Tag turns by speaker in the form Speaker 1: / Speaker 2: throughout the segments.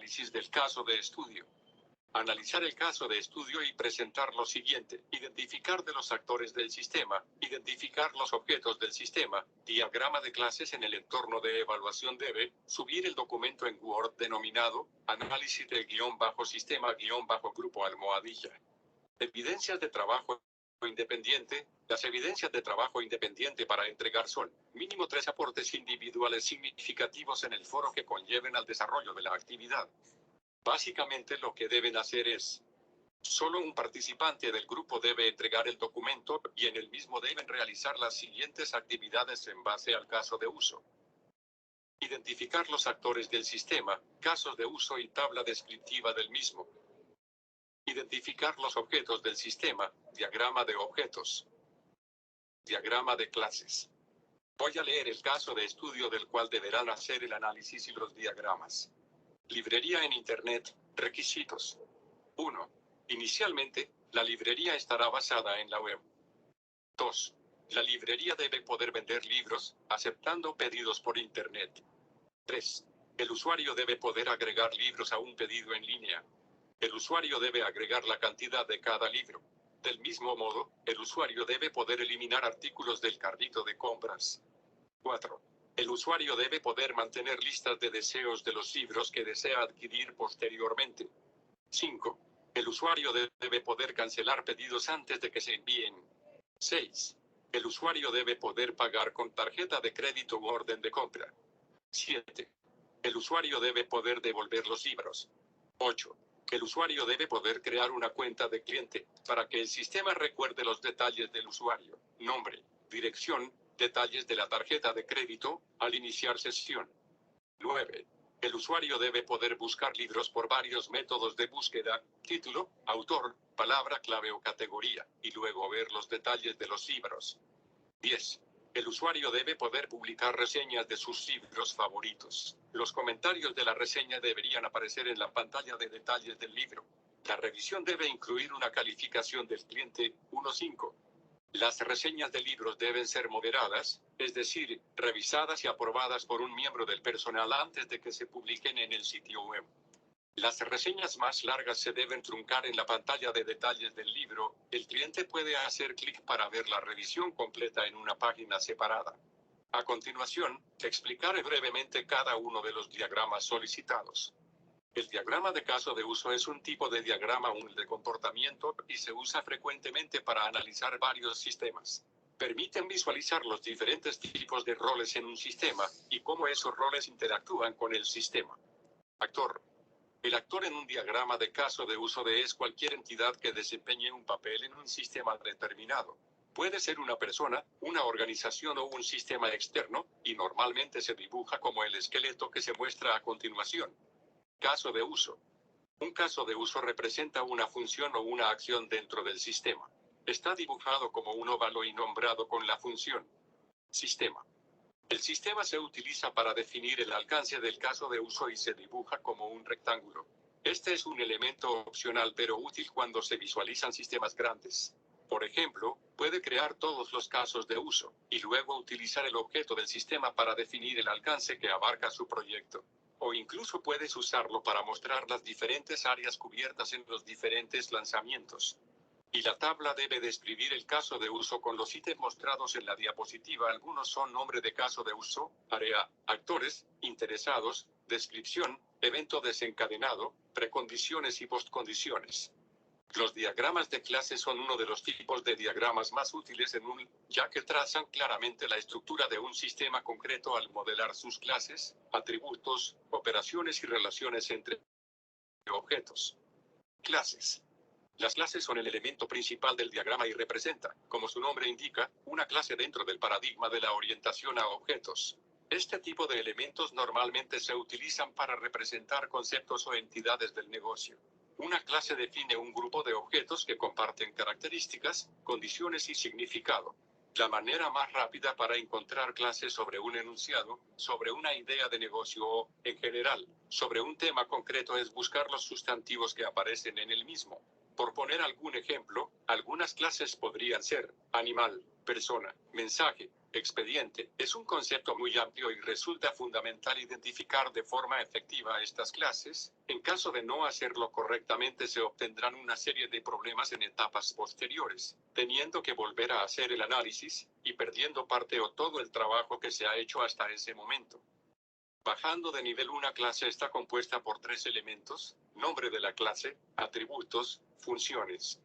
Speaker 1: análisis del caso de estudio. Analizar el caso de estudio y presentar lo siguiente: identificar de los actores del sistema, identificar los objetos del sistema, diagrama de clases en el entorno de evaluación debe, subir el documento en Word denominado, análisis de _sistema_grupo almohadilla. Evidencias de trabajo independiente. Las evidencias de trabajo independiente para entregar son, mínimo 3 aportes individuales significativos en el foro que conlleven al desarrollo de la actividad. Básicamente lo que deben hacer es, solo un participante del grupo debe entregar el documento, y en el mismo deben realizar las siguientes actividades en base al caso de uso. Identificar los actores del sistema, casos de uso y tabla descriptiva del mismo. Identificar los objetos del sistema, diagrama de objetos. Diagrama de clases. Voy a leer el caso de estudio del cual deberán hacer el análisis y los diagramas. Librería en Internet, requisitos. 1. Inicialmente, la librería estará basada en la web. 2. La librería debe poder vender libros, aceptando pedidos por Internet. 3. El usuario debe poder agregar libros a un pedido en línea. El usuario debe agregar la cantidad de cada libro. Del mismo modo, el usuario debe poder eliminar artículos del carrito de compras. 4. El usuario debe poder mantener listas de deseos de los libros que desea adquirir posteriormente. 5. El usuario debe poder cancelar pedidos antes de que se envíen. 6. El usuario debe poder pagar con tarjeta de crédito u orden de compra. 7. El usuario debe poder devolver los libros. 8. El usuario debe poder crear una cuenta de cliente, para que el sistema recuerde los detalles del usuario, nombre, dirección, detalles de la tarjeta de crédito, al iniciar sesión. 9. El usuario debe poder buscar libros por varios métodos de búsqueda, título, autor, palabra clave o categoría, y luego ver los detalles de los libros. 10. El usuario debe poder publicar reseñas de sus libros favoritos. Los comentarios de la reseña deberían aparecer en la pantalla de detalles del libro. La revisión debe incluir una calificación del cliente, 1.5. Las reseñas de libros deben ser moderadas, es decir, revisadas y aprobadas por un miembro del personal antes de que se publiquen en el sitio web. Las reseñas más largas se deben truncar en la pantalla de detalles del libro. El cliente puede hacer clic para ver la revisión completa en una página separada. A continuación, explicaré brevemente cada uno de los diagramas solicitados. El diagrama de caso de uso es un tipo de diagrama útil de comportamiento y se usa frecuentemente para analizar varios sistemas. Permiten visualizar los diferentes tipos de roles en un sistema y cómo esos roles interactúan con el sistema. Actor. El actor en un diagrama de caso de uso es cualquier entidad que desempeñe un papel en un sistema determinado. Puede ser una persona, una organización o un sistema externo, y normalmente se dibuja como el esqueleto que se muestra a continuación. Caso de uso. Un caso de uso representa una función o una acción dentro del sistema. Está dibujado como un óvalo y nombrado con la función. Sistema. El sistema se utiliza para definir el alcance del caso de uso y se dibuja como un rectángulo. Este es un elemento opcional pero útil cuando se visualizan sistemas grandes. Por ejemplo, puede crear todos los casos de uso, y luego utilizar el objeto del sistema para definir el alcance que abarca su proyecto. O incluso puedes usarlo para mostrar las diferentes áreas cubiertas en los diferentes lanzamientos. Y la tabla debe describir el caso de uso con los ítems mostrados en la diapositiva. Algunos son nombre de caso de uso, área, actores, interesados, descripción, evento desencadenado, precondiciones y postcondiciones. Los diagramas de clase son uno de los tipos de diagramas más útiles en UNL, ya que trazan claramente la estructura de un sistema concreto al modelar sus clases, atributos, operaciones y relaciones entre objetos. Clases. Las clases son el elemento principal del diagrama y representa, como su nombre indica, una clase dentro del paradigma de la orientación a objetos. Este tipo de elementos normalmente se utilizan para representar conceptos o entidades del negocio. Una clase define un grupo de objetos que comparten características, condiciones y significado. La manera más rápida para encontrar clases sobre un enunciado, sobre una idea de negocio o, en general, sobre un tema concreto es buscar los sustantivos que aparecen en el mismo. Por poner algún ejemplo, algunas clases podrían ser animal, persona, mensaje, Expediente es un concepto muy amplio y resulta fundamental identificar de forma efectiva estas clases. En caso de no hacerlo correctamente se obtendrán una serie de problemas en etapas posteriores, teniendo que volver a hacer el análisis, y perdiendo parte o todo el trabajo que se ha hecho hasta ese momento. Bajando de nivel, una clase está compuesta por 3 elementos: nombre de la clase, atributos, funciones.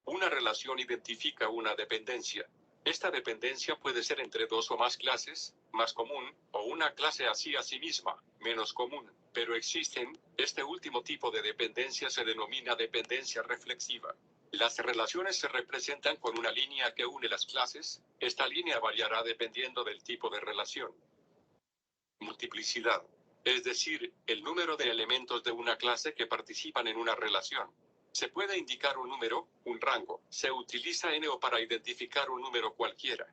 Speaker 1: Una relación identifica una dependencia. Esta dependencia puede ser entre 2 o más clases, más común, o una clase así a sí misma, menos común, pero existen. Este último tipo de dependencia se denomina dependencia reflexiva. Las relaciones se representan con una línea que une las clases. Esta línea variará dependiendo del tipo de relación. Multiplicidad, es decir, el número de elementos de una clase que participan en una relación. Se puede indicar un número, un rango. Se utiliza n para identificar un número cualquiera.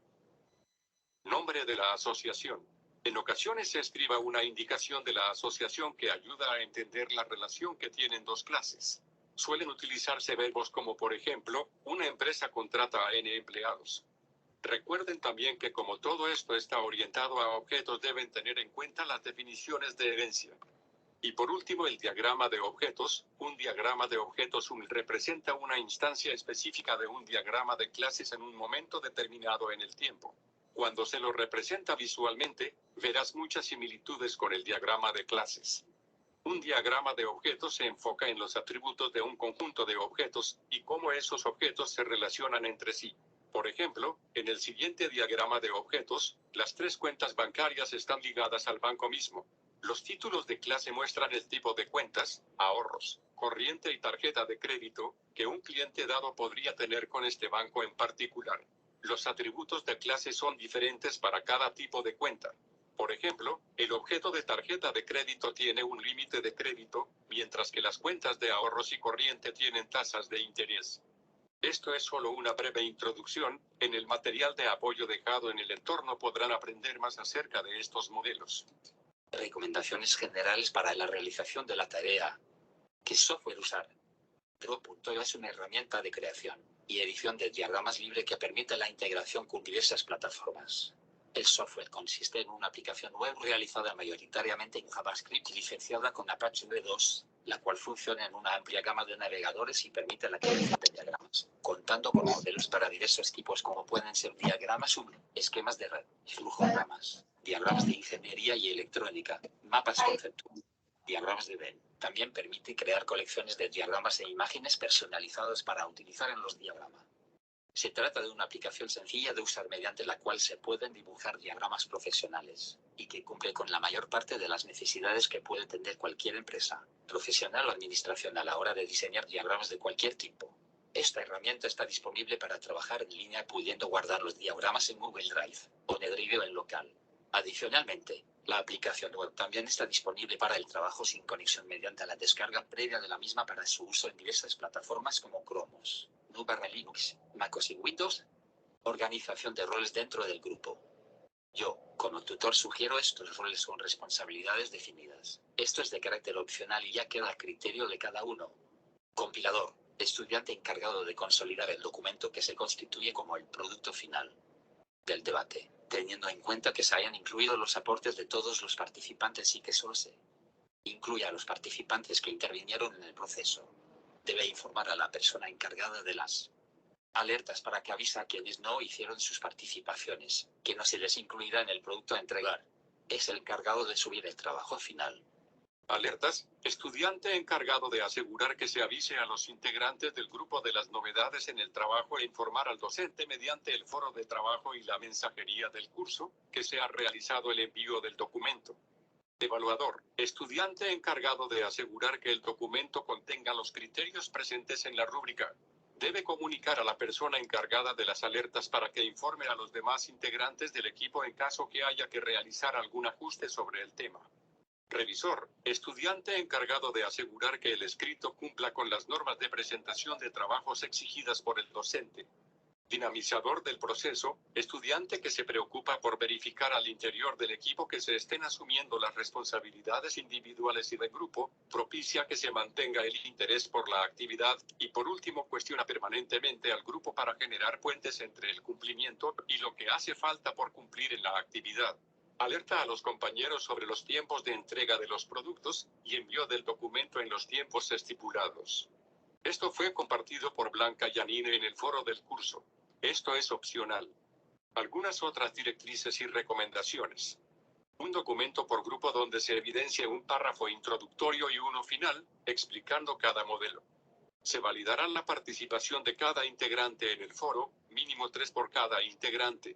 Speaker 1: Nombre de la asociación. En ocasiones se escriba una indicación de la asociación que ayuda a entender la relación que tienen dos clases. Suelen utilizarse verbos como, por ejemplo, una empresa contrata a n empleados. Recuerden también que como todo esto está orientado a objetos, deben tener en cuenta las definiciones de herencia. Y por último, el diagrama de objetos. Un diagrama de objetos representa una instancia específica de un diagrama de clases en un momento determinado en el tiempo. Cuando se lo representa visualmente, verás muchas similitudes con el diagrama de clases. Un diagrama de objetos se enfoca en los atributos de un conjunto de objetos y cómo esos objetos se relacionan entre sí. Por ejemplo, en el siguiente diagrama de objetos, las 3 cuentas bancarias están ligadas al banco mismo. Los títulos de clase muestran el tipo de cuentas, ahorros, corriente y tarjeta de crédito, que un cliente dado podría tener con este banco en particular. Los atributos de clase son diferentes para cada tipo de cuenta. Por ejemplo, el objeto de tarjeta de crédito tiene un límite de crédito, mientras que las cuentas de ahorros y corriente tienen tasas de interés. Esto es solo una breve introducción. En el material de apoyo dejado en el entorno podrán aprender más acerca de estos modelos.
Speaker 2: Recomendaciones generales para la realización de la tarea. ¿Qué software usar? Draw.io es una herramienta de creación y edición de diagramas libre que permite la integración con diversas plataformas. El software consiste en una aplicación web realizada mayoritariamente en JavaScript y licenciada con Apache V2, la cual funciona en una amplia gama de navegadores y permite la creación de diagramas, contando con modelos para diversos tipos como pueden ser diagramas esquemas de red, flujogramas, diagramas de ingeniería y electrónica, mapas conceptuales, diagramas de Venn. También permite crear colecciones de diagramas e imágenes personalizados para utilizar en los diagramas. Se trata de una aplicación sencilla de usar mediante la cual se pueden dibujar diagramas profesionales, y que cumple con la mayor parte de las necesidades que puede tener cualquier empresa, profesional o administración a la hora de diseñar diagramas de cualquier tipo. Esta herramienta está disponible para trabajar en línea, pudiendo guardar los diagramas en Google Drive o OneDrive o en local. Adicionalmente, la aplicación web también está disponible para el trabajo sin conexión mediante la descarga previa de la misma para su uso en diversas plataformas como Chrome, GNU Linux, MacOS y Windows. Organización de roles dentro del grupo. Yo, como tutor, sugiero estos roles con responsabilidades definidas. Esto es de carácter opcional y ya queda a criterio de cada uno. Compilador, estudiante encargado de consolidar el documento que se constituye como el producto final del debate, teniendo en cuenta que se hayan incluido los aportes de todos los participantes y que solo se incluya a los participantes que intervinieron en el proceso. Debe informar a la persona encargada de las alertas para que avise a quienes no hicieron sus participaciones, que no se les incluirá en el producto a entregar. Es el encargado de subir el trabajo final.
Speaker 1: Alertas, estudiante encargado de asegurar que se avise a los integrantes del grupo de las novedades en el trabajo e informar al docente mediante el foro de trabajo y la mensajería del curso, que se ha realizado el envío del documento. Evaluador, estudiante encargado de asegurar que el documento contenga los criterios presentes en la rúbrica. Debe comunicar a la persona encargada de las alertas para que informe a los demás integrantes del equipo en caso que haya que realizar algún ajuste sobre el tema. Revisor, estudiante encargado de asegurar que el escrito cumpla con las normas de presentación de trabajos exigidas por el docente. Dinamizador del proceso, estudiante que se preocupa por verificar al interior del equipo que se estén asumiendo las responsabilidades individuales y de grupo, propicia que se mantenga el interés por la actividad, y por último cuestiona permanentemente al grupo para generar puentes entre el cumplimiento y lo que hace falta por cumplir en la actividad. Alerta a los compañeros sobre los tiempos de entrega de los productos, y envío del documento en los tiempos estipulados. Esto fue compartido por Blanca Yanine en el foro del curso. Esto es opcional. Algunas otras directrices y recomendaciones. Un documento por grupo donde se evidencia un párrafo introductorio y uno final, explicando cada modelo. Se validará la participación de cada integrante en el foro, mínimo 3 por cada integrante.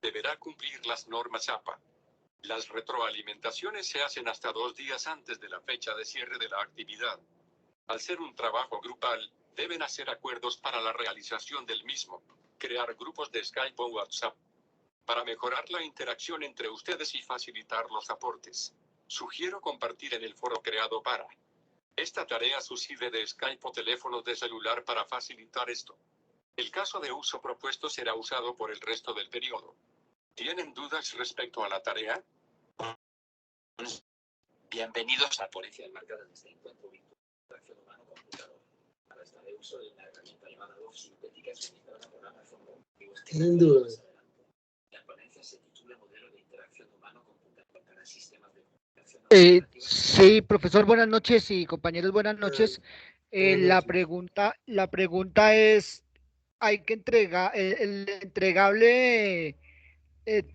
Speaker 1: Deberá cumplir las normas APA. Las retroalimentaciones se hacen hasta 2 días antes de la fecha de cierre de la actividad. Al ser un trabajo grupal, deben hacer acuerdos para la realización del mismo. Crear grupos de Skype o WhatsApp. Para mejorar la interacción entre ustedes y facilitar los aportes. Sugiero compartir en el foro creado para. Esta tarea sucede de Skype o teléfonos de celular para facilitar esto. El caso de uso propuesto será usado por el resto del periodo. ¿Tienen dudas respecto a la tarea?
Speaker 2: Bienvenidos a la ponencia enmarcada en este encuentro virtual de interacción humano-computador. Para esta de uso de una herramienta llamada Voz Sintética administrada por Amazon.
Speaker 3: ¿Tienen dudas?
Speaker 2: La ponencia se titula Modelo de interacción humano-computador para sistemas de comunicación.
Speaker 4: Sí, profesor, buenas noches y compañeros, buenas noches.
Speaker 3: Buenas
Speaker 4: La pregunta es, hay que entregar el entregable,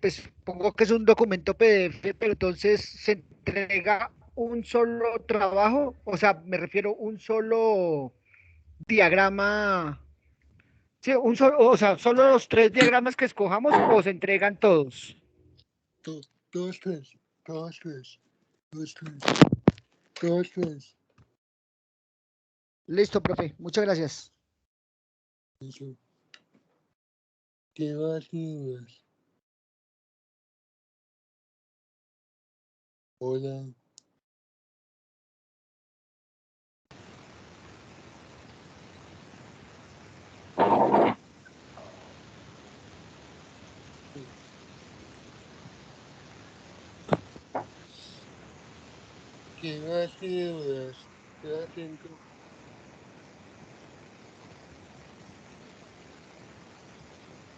Speaker 4: pues supongo que es un documento PDF, pero entonces se entrega un solo trabajo, o sea, me refiero un solo diagrama, sí, un solo, o sea, solo los 3 diagramas que escojamos o se entregan todos.
Speaker 3: Todos tres.
Speaker 4: Listo, profe, muchas gracias.
Speaker 3: Eso. ¿Qué más dudas? Hola. ¿Qué más dudas? Estoy atento.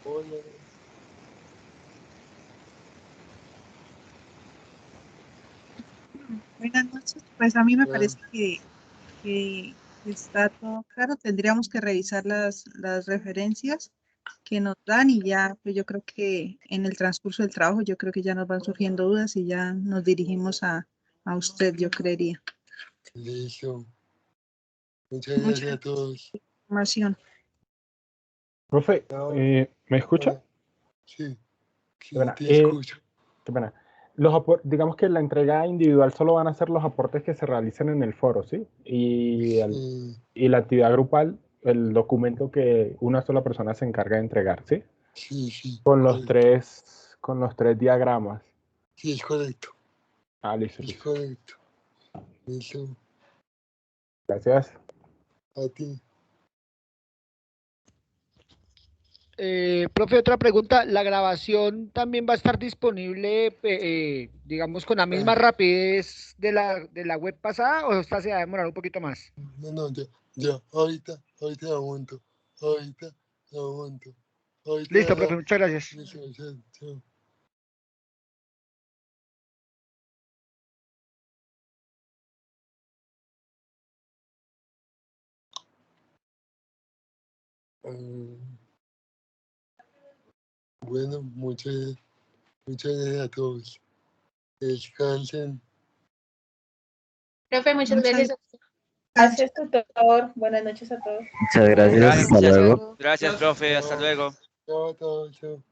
Speaker 3: Hola.
Speaker 5: Buenas noches. Pues a mí me
Speaker 3: Ah,
Speaker 5: parece que está todo claro. Tendríamos que revisar las referencias que nos dan y ya, pues yo creo que en el transcurso del trabajo, yo creo que ya nos van surgiendo dudas y ya nos dirigimos a usted, yo creería.
Speaker 3: listo. Muchas
Speaker 5: Muchas
Speaker 3: gracias a todos.
Speaker 5: información.
Speaker 6: Profe,
Speaker 3: Chao.
Speaker 6: ¿me escucha?
Speaker 3: Hola. Sí,
Speaker 6: Qué pena.
Speaker 3: te escucho.
Speaker 6: Qué pena. Digamos que la entrega individual solo van a ser los aportes que se realicen en el foro, ¿sí? Y la actividad grupal, el documento que una sola persona se encarga de entregar, ¿sí?
Speaker 3: Sí.
Speaker 6: Con los
Speaker 3: correcto.
Speaker 6: 3 diagramas.
Speaker 3: Sí, es correcto.
Speaker 6: Listo,
Speaker 3: Es
Speaker 6: listo.
Speaker 3: correcto. Listo.
Speaker 6: Gracias.
Speaker 3: A ti.
Speaker 4: Profe, otra pregunta, ¿la grabación también va a estar disponible, digamos, con la misma rapidez de la web pasada o esta se va a demorar un poquito más?
Speaker 3: No, ya. Ahorita aguanto. Ahorita.
Speaker 4: Listo, profe, muchas gracias.
Speaker 3: Listo, chao. Bueno, muchas gracias a todos. Descansen.
Speaker 7: Profe, muchas gracias. Gracias, tutor. Buenas noches a todos.
Speaker 8: Muchas gracias, hasta luego.
Speaker 9: Gracias, profe, hasta luego.
Speaker 3: Chao.